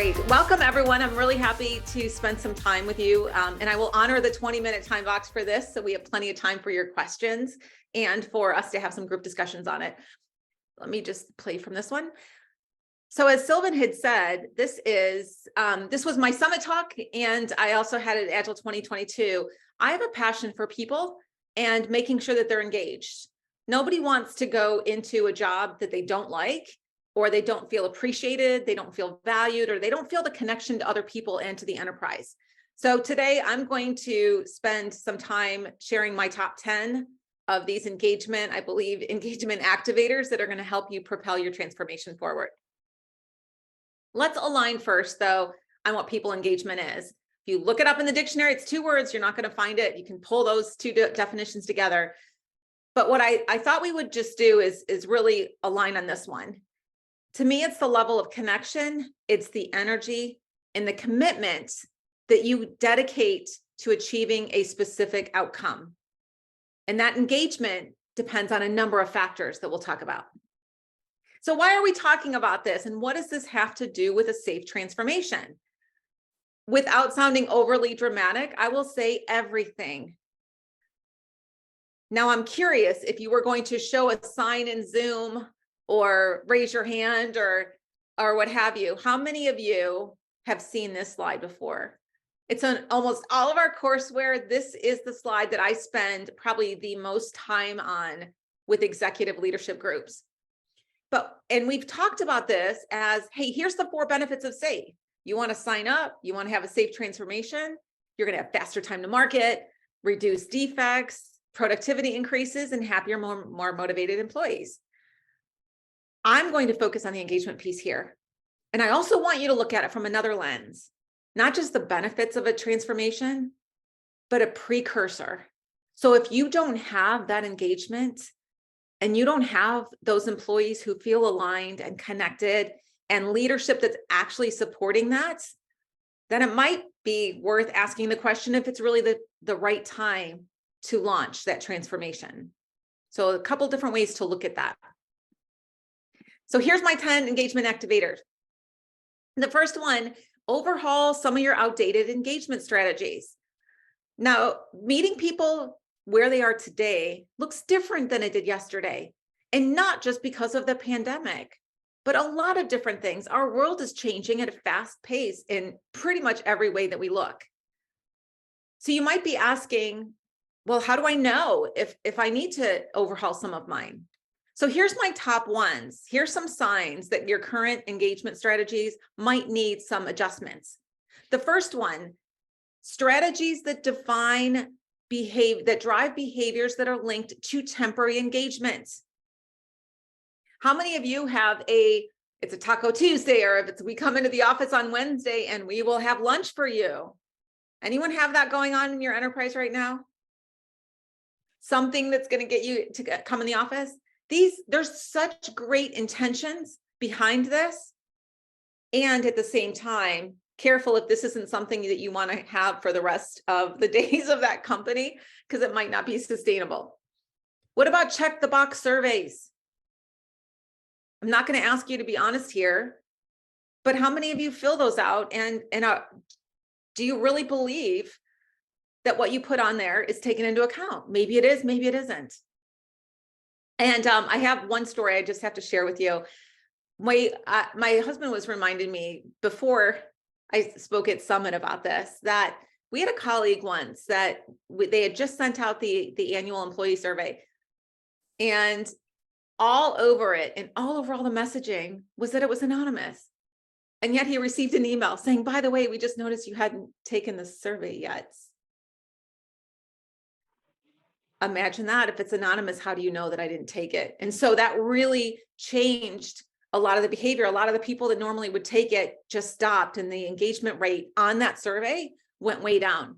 Great. Welcome, everyone. I'm really happy to spend some time with you, and I will honor the 20-minute time box for this, so we have plenty of time for your questions and for us to have some group discussions on it. Let me just play from this one. So as Sylvan had said, this was my summit talk, and I also had it at Agile 2022. I have a passion for people and making sure that they're engaged. Nobody wants to go into a job that they don't like, or they don't feel appreciated, they don't feel valued, or they don't feel the connection to other people and to the enterprise. So today I'm going to spend some time sharing my top 10 of these engagement activators that are going to help you propel your transformation forward. Let's align first, though, on what people engagement is. If you look it up in the dictionary, it's 2 words, you're not going to find it. You can pull those 2 definitions together. But what I thought we would just do is really align on this one. To me, it's the level of connection, it's the energy and the commitment that you dedicate to achieving a specific outcome. And that engagement depends on a number of factors that we'll talk about. So why are we talking about this? And what does this have to do with a safe transformation? Without sounding overly dramatic, I will say everything. Now, I'm curious if you were going to show a sign in Zoom or raise your hand or what have you. How many of you have seen this slide before? It's on almost all of our courseware. This is the slide that I spend probably the most time on with executive leadership groups. And we've talked about this as, hey, here's the 4 benefits of SAFe. You want to sign up, you want to have a safe transformation, you're going to have faster time to market, reduce defects, productivity increases, and happier, more motivated employees. I'm going to focus on the engagement piece here. And I also want you to look at it from another lens, not just the benefits of a transformation, but a precursor. So if you don't have that engagement and you don't have those employees who feel aligned and connected and leadership that's actually supporting that, then it might be worth asking the question if it's really the right time to launch that transformation. So a couple different ways to look at that. So here's my 10 engagement activators. The first one, overhaul some of your outdated engagement strategies. Now, meeting people where they are today looks different than it did yesterday. And not just because of the pandemic, but a lot of different things. Our world is changing at a fast pace in pretty much every way that we look. So you might be asking, well, how do I know if I need to overhaul some of mine? So here's my top ones. Here's some signs that your current engagement strategies might need some adjustments. The first one, strategies that drive behaviors that are linked to temporary engagements. How many of you have it's a Taco Tuesday, or if we come into the office on Wednesday and we will have lunch for you? Anyone have that going on in your enterprise right now? Something that's going to get you to come in the office? There's such great intentions behind this. And at the same time, careful if this isn't something that you want to have for the rest of the days of that company, because it might not be sustainable. What about check the box surveys? I'm not going to ask you to be honest here, but how many of you fill those out? And do you really believe that what you put on there is taken into account? Maybe it is, maybe it isn't. And I have one story I just have to share with you. My husband was reminding me before I spoke at Summit about this, that we had a colleague once that they had just sent out the annual employee survey, and all over it and all over all the messaging was that it was anonymous. And yet he received an email saying, by the way, we just noticed you hadn't taken the survey yet. Imagine that. If it's anonymous, how do you know that I didn't take it? And so that really changed a lot of the behavior. A lot of the people that normally would take it just stopped, and the engagement rate on that survey went way down.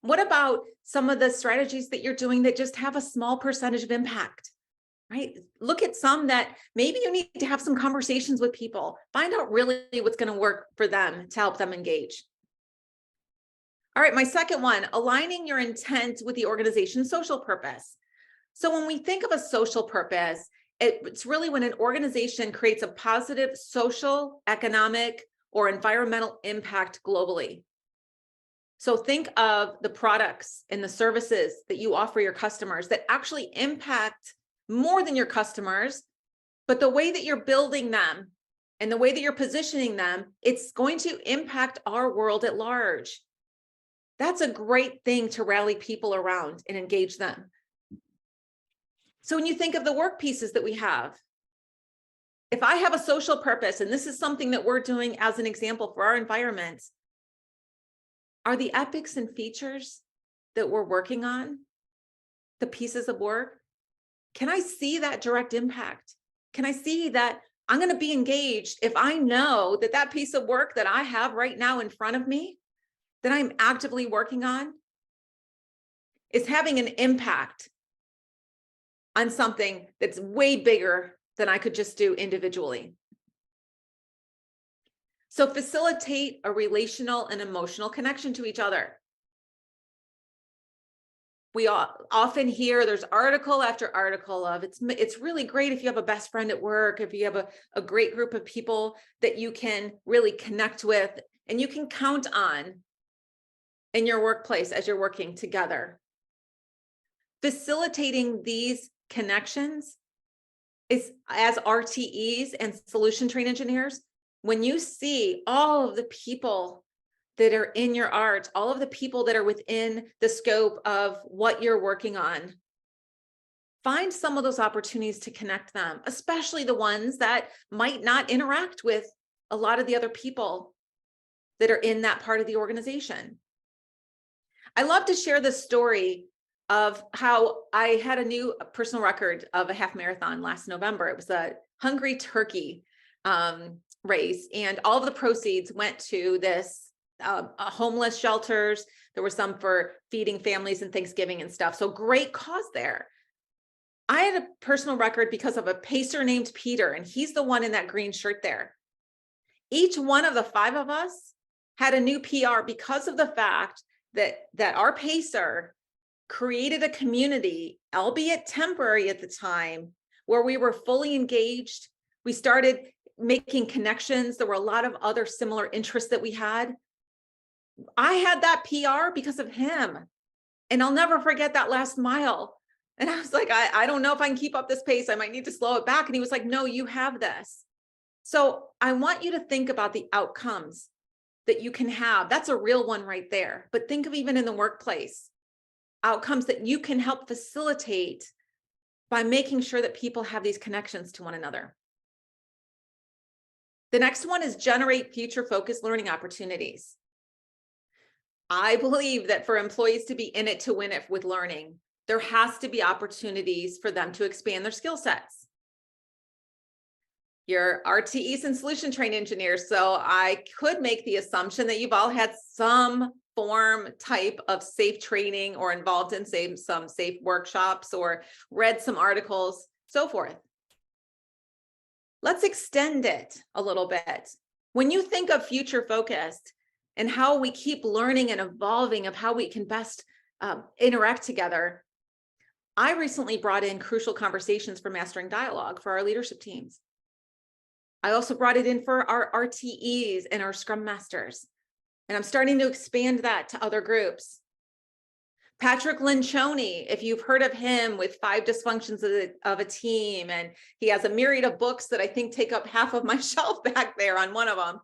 What about some of the strategies that you're doing that just have a small percentage of impact, right? Look at some that maybe you need to have some conversations with people, find out really what's going to work for them to help them engage. All right, my second one, aligning your intent with the organization's social purpose. So when we think of a social purpose, it's really when an organization creates a positive social, economic, or environmental impact globally. So think of the products and the services that you offer your customers that actually impact more than your customers, but the way that you're building them and the way that you're positioning them, it's going to impact our world at large. That's a great thing to rally people around and engage them. So when you think of the work pieces that we have, if I have a social purpose, and this is something that we're doing as an example for our environment, are the epics and features that we're working on, the pieces of work, can I see that direct impact? Can I see that I'm going to be engaged if I know that that piece of work that I have right now in front of me, that I'm actively working on, is having an impact on something that's way bigger than I could just do individually. So facilitate a relational and emotional connection to each other. We often hear there's article after article of it's really great if you have a best friend at work, if you have a great group of people that you can really connect with and you can count on in your workplace as you're working together. Facilitating these connections is, as RTEs and solution train engineers, when you see all of the people that are in your art, all of the people that are within the scope of what you're working on, find some of those opportunities to connect them, especially the ones that might not interact with a lot of the other people that are in that part of the organization. I love to share this story of how I had a new personal record of a half marathon last November. It was a Hungry Turkey race, and all of the proceeds went to this homeless shelters. There were some for feeding families and Thanksgiving and stuff. So great cause there. I had a personal record because of a pacer named Peter, and he's the one in that green shirt there. Each one of the 5 of us had a new PR because of the fact that our pacer created a community, albeit temporary at the time, where we were fully engaged. We started making connections. There were a lot of other similar interests that we had. I had that PR because of him. And I'll never forget that last mile. And I was like, I don't know if I can keep up this pace. I might need to slow it back. And he was like, no, you have this. So I want you to think about the outcomes that you can have. That's a real one right there. But think of even in the workplace, outcomes that you can help facilitate by making sure that people have these connections to one another. The next one is generate future-focused learning opportunities. I believe that for employees to be in it to win it with learning, there has to be opportunities for them to expand their skill sets. You're RTEs and solution train engineers, so I could make the assumption that you've all had some form type of SAFe training or involved in some SAFe workshops or read some articles, so forth. Let's extend it a little bit. When you think of future focused and how we keep learning and evolving of how we can best interact together, I recently brought in crucial conversations for mastering dialogue for our leadership teams. I also brought it in for our RTEs and our Scrum Masters. And I'm starting to expand that to other groups. Patrick Lencioni, if you've heard of him, with 5 dysfunctions of a team, and he has a myriad of books that I think take up half of my shelf back there on one of them.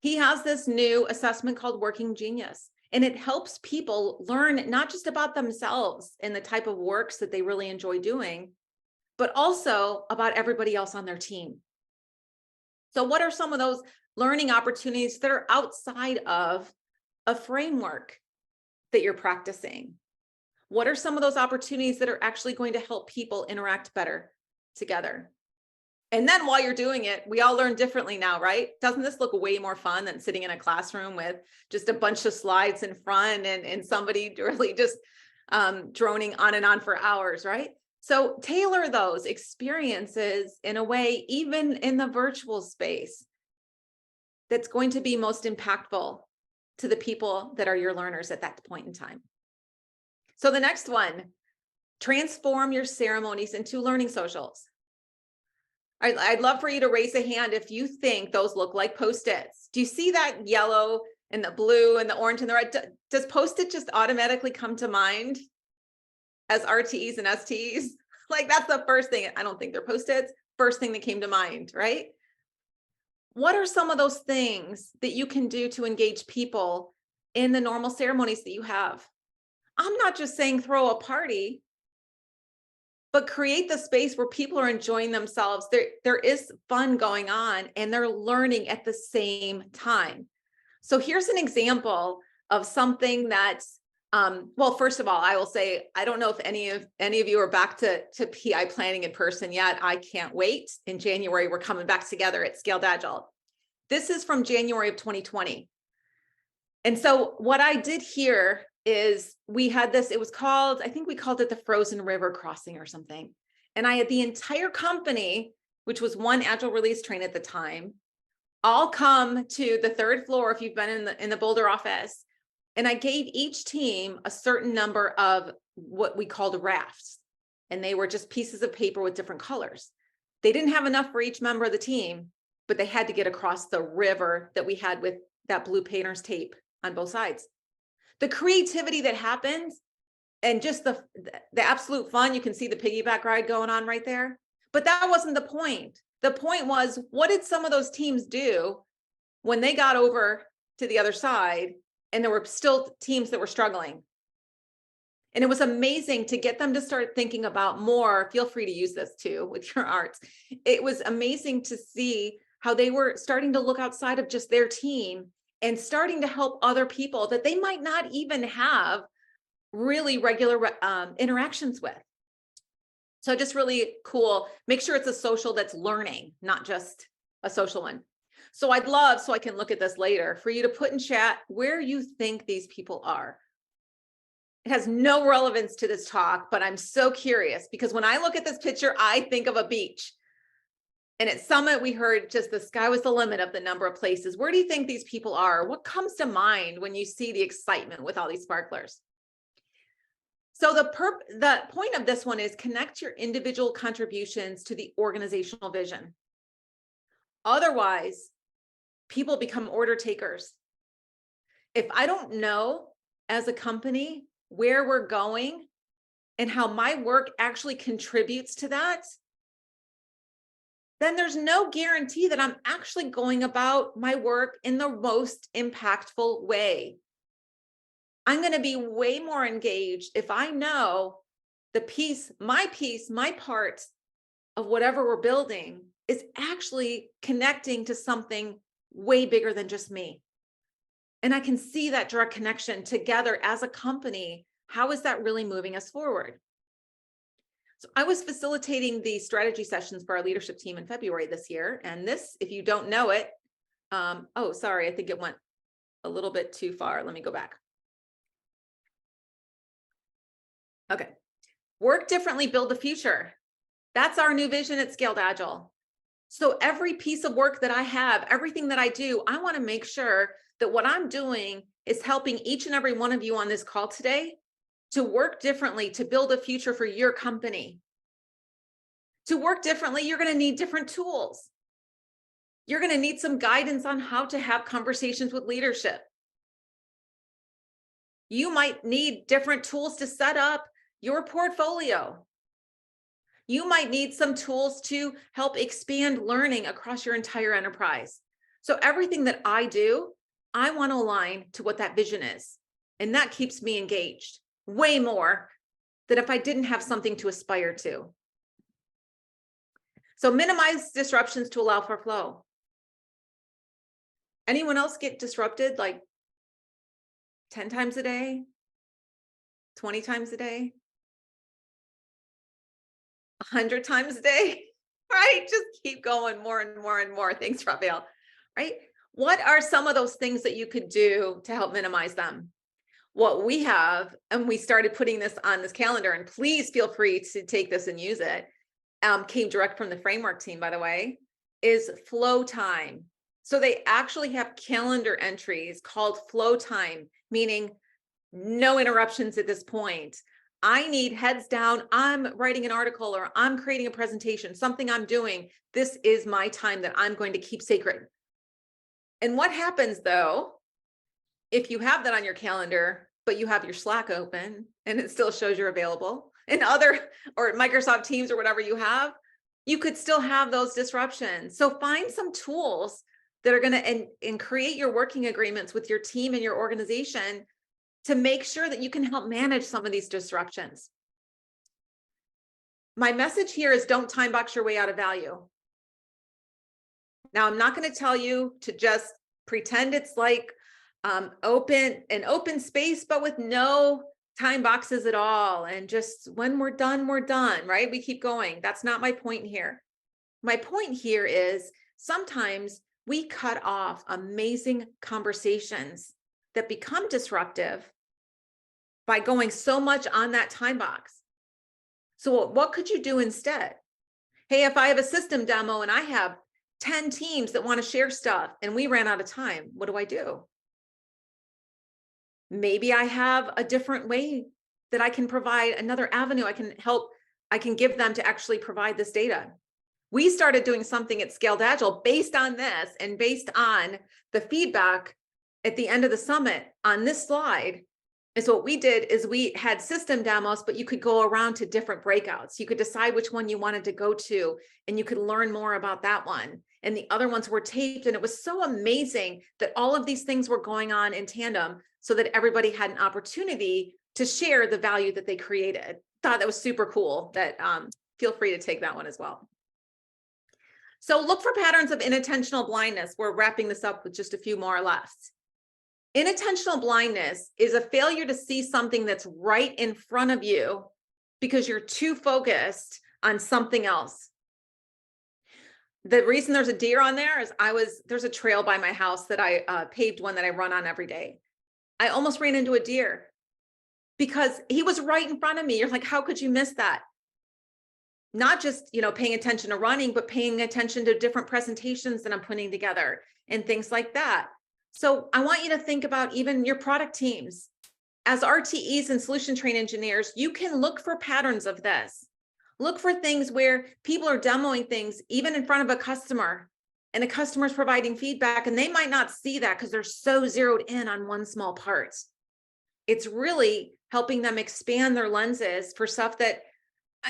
He has this new assessment called Working Genius, and it helps people learn not just about themselves and the type of works that they really enjoy doing, but also about everybody else on their team. So what are some of those learning opportunities that are outside of a framework that you're practicing? What are some of those opportunities that are actually going to help people interact better together? And then while you're doing it, we all learn differently now, right? Doesn't this look way more fun than sitting in a classroom with just a bunch of slides in front and somebody really just droning on and on for hours, right? So tailor those experiences in a way, even in the virtual space, that's going to be most impactful to the people that are your learners at that point in time. So the next one, transform your ceremonies into learning socials. I'd love for you to raise a hand if you think those look like Post-its. Do you see that yellow and the blue and the orange and the red? Does Post-it just automatically come to mind as RTEs and STs? Like that's the first thing. I don't think they're Post-its. First thing that came to mind, right? What are some of those things that you can do to engage people in the normal ceremonies that you have? I'm not just saying throw a party, but create the space where people are enjoying themselves. There is fun going on and they're learning at the same time. So here's an example of something that's, well, first of all, I will say, I don't know if any of you are back to PI planning in person yet. I can't wait. In January, we're coming back together at Scaled Agile. This is from January of 2020. And so what I did here is we had this, it was called, I think we called it the Frozen River Crossing or something. And I had the entire company, which was one Agile release train at the time, all come to the third floor if you've been in the Boulder office. And I gave each team a certain number of what we called rafts. And they were just pieces of paper with different colors. They didn't have enough for each member of the team, but they had to get across the river that we had with that blue painter's tape on both sides. The creativity that happens and just the absolute fun, you can see the piggyback ride going on right there. But that wasn't the point. The point was, what did some of those teams do when they got over to the other side and there were still teams that were struggling? And it was amazing to get them to start thinking about more. Feel free to use this too with your arts. It was amazing to see how they were starting to look outside of just their team and starting to help other people that they might not even have really regular interactions with. So just really cool. Make sure it's a social that's learning, not just a social one. So I'd love, so I can look at this later, for you to put in chat where you think these people are. It has no relevance to this talk, but I'm so curious because when I look at this picture, I think of a beach. And at Summit, we heard just the sky was the limit of the number of places. Where do you think these people are? What comes to mind when you see the excitement with all these sparklers? So the point of this one is connect your individual contributions to the organizational vision. Otherwise, people become order takers. If I don't know as a company where we're going and how my work actually contributes to that, then there's no guarantee that I'm actually going about my work in the most impactful way. I'm going to be way more engaged if I know the piece, my part of whatever we're building is actually connecting to something way bigger than just me. And I can see that direct connection together as a company. How is that really moving us forward? So I was facilitating the strategy sessions for our leadership team in February this year. And this, if you don't know it, oh, sorry, I think it went a little bit too far. Let me go back. Okay. Work differently, build the future. That's our new vision at Scaled Agile. So every piece of work that I have, everything that I do, I want to make sure that what I'm doing is helping each and every one of you on this call today to work differently, to build a future for your company. To work differently, you're going to need different tools. You're going to need some guidance on how to have conversations with leadership. You might need different tools to set up your portfolio. You might need some tools to help expand learning across your entire enterprise. So everything that I do, I want to align to what that vision is. And that keeps me engaged way more than if I didn't have something to aspire to. So minimize disruptions to allow for flow. Anyone else get disrupted like 10 times a day, 20 times a day, 100 times a day, right? Just keep going more and more and more. Thanks, Raphael, right? What are some of those things that you could do to help minimize them? What we have, and we started putting this on this calendar, and please feel free to take this and use it, came direct from the framework team, by the way, is flow time. So they actually have calendar entries called flow time, meaning no interruptions at this point. I need heads down. I'm writing an article or I'm creating a presentation, something I'm doing. This is my time that I'm going to keep sacred. And what happens though, if you have that on your calendar, but you have your Slack open and it still shows you're available and other, or Microsoft Teams or whatever you have, you could still have those disruptions. So find some tools that are going to and create your working agreements with your team and your organization to make sure that you can help manage some of these disruptions. My message here is don't time box your way out of value. Now, I'm not going to tell you to just pretend it's like an open space, but with no time boxes at all. And just when we're done, right? We keep going. That's not my point here. My point here is sometimes we cut off amazing conversations that become disruptive by going so much on that time box. So what could you do instead? Hey, if I have a system demo and I have 10 teams that want to share stuff and we ran out of time, what do? Maybe I have a different way that I can provide another avenue I can give them to actually provide this data. We started doing something at Scaled Agile based on this and based on the feedback at the end of the summit on this slide. And so what we did is we had system demos, but you could go around to different breakouts. You could decide which one you wanted to go to, and you could learn more about that one. And the other ones were taped. And it was so amazing that all of these things were going on in tandem so that everybody had an opportunity to share the value that they created. Thought that was super cool. That feel free to take that one as well. So look for patterns of inattentional blindness. We're wrapping this up with just a few more left. Inattentional blindness is a failure to see something that's right in front of you because you're too focused on something else. The reason there's a deer on there is there's a trail by my house that I paved one that I run on every day. I almost ran into a deer because he was right in front of me. You're like, how could you miss that? Not just, paying attention to running, but paying attention to different presentations that I'm putting together and things like that. So I want you to think about even your product teams. As RTEs and solution train engineers, you can look for patterns of this. Look for things where people are demoing things even in front of a customer and the customer's providing feedback and they might not see that because they're so zeroed in on one small part. It's really helping them expand their lenses for stuff that,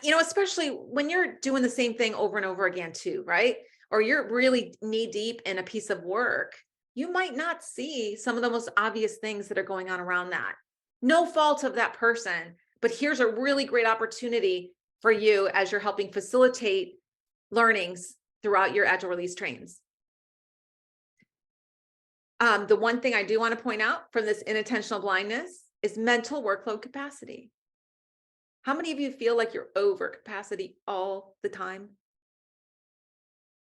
especially when you're doing the same thing over and over again too, right? Or you're really knee deep in a piece of work. You might not see some of the most obvious things that are going on around that. No fault of that person, but here's a really great opportunity for you as you're helping facilitate learnings throughout your Agile release trains. The one thing I do want to point out from this inattentional blindness is mental workload capacity. How many of you feel like you're over capacity all the time?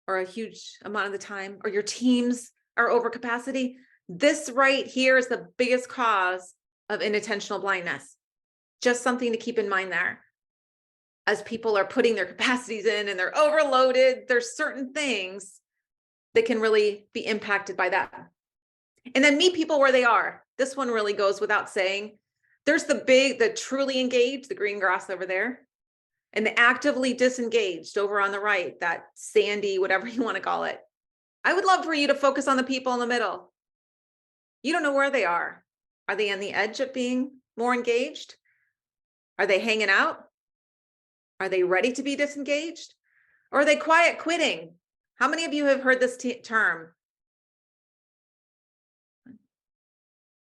Or a huge amount of the time? Or your teams are over capacity? This right here is the biggest cause of inattentional blindness. Just something to keep in mind there. As people are putting their capacities in and they're overloaded, there's certain things that can really be impacted by that. And then meet people where they are. This one really goes without saying. There's the truly engaged, the green grass over there, and the actively disengaged over on the right, that sandy, whatever you want to call it. I would love for you to focus on the people in the middle. You don't know where they are. Are they on the edge of being more engaged? Are they hanging out? Are they ready to be disengaged? Or are they quiet quitting? How many of you have heard this term?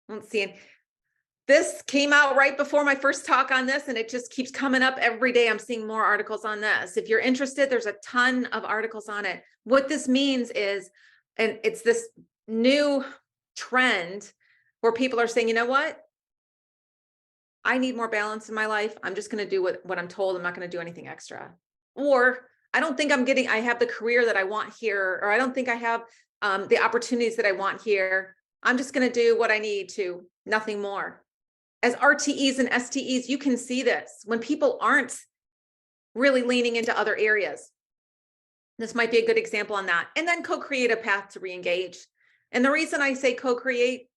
Let's see. This came out right before my first talk on this, and it just keeps coming up every day. I'm seeing more articles on this. If you're interested, there's a ton of articles on it. What this means is, and it's this new trend where people are saying, you know what? I need more balance in my life. I'm just going to do what I'm told. I'm not going to do anything extra. Or I don't think I have the career that I want here, or I don't think I have the opportunities that I want here. I'm just going to do what I need to, nothing more. As RTEs and STEs, you can see this when people aren't really leaning into other areas. This might be a good example on that. And then co-create a path to re-engage. And the reason I say co-create,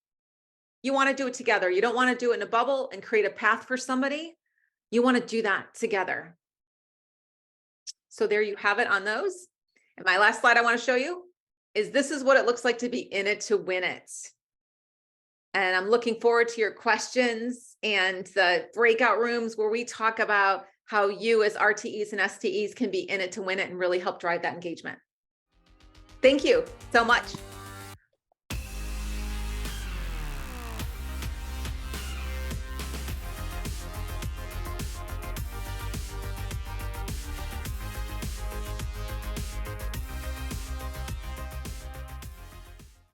you want to do it together. You don't want to do it in a bubble and create a path for somebody. You want to do that together. So there you have it on those. And my last slide I want to show you is this is what it looks like to be in it to win it. And I'm looking forward to your questions and the breakout rooms where we talk about how you as RTEs and STEs can be in it to win it and really help drive that engagement. Thank you so much.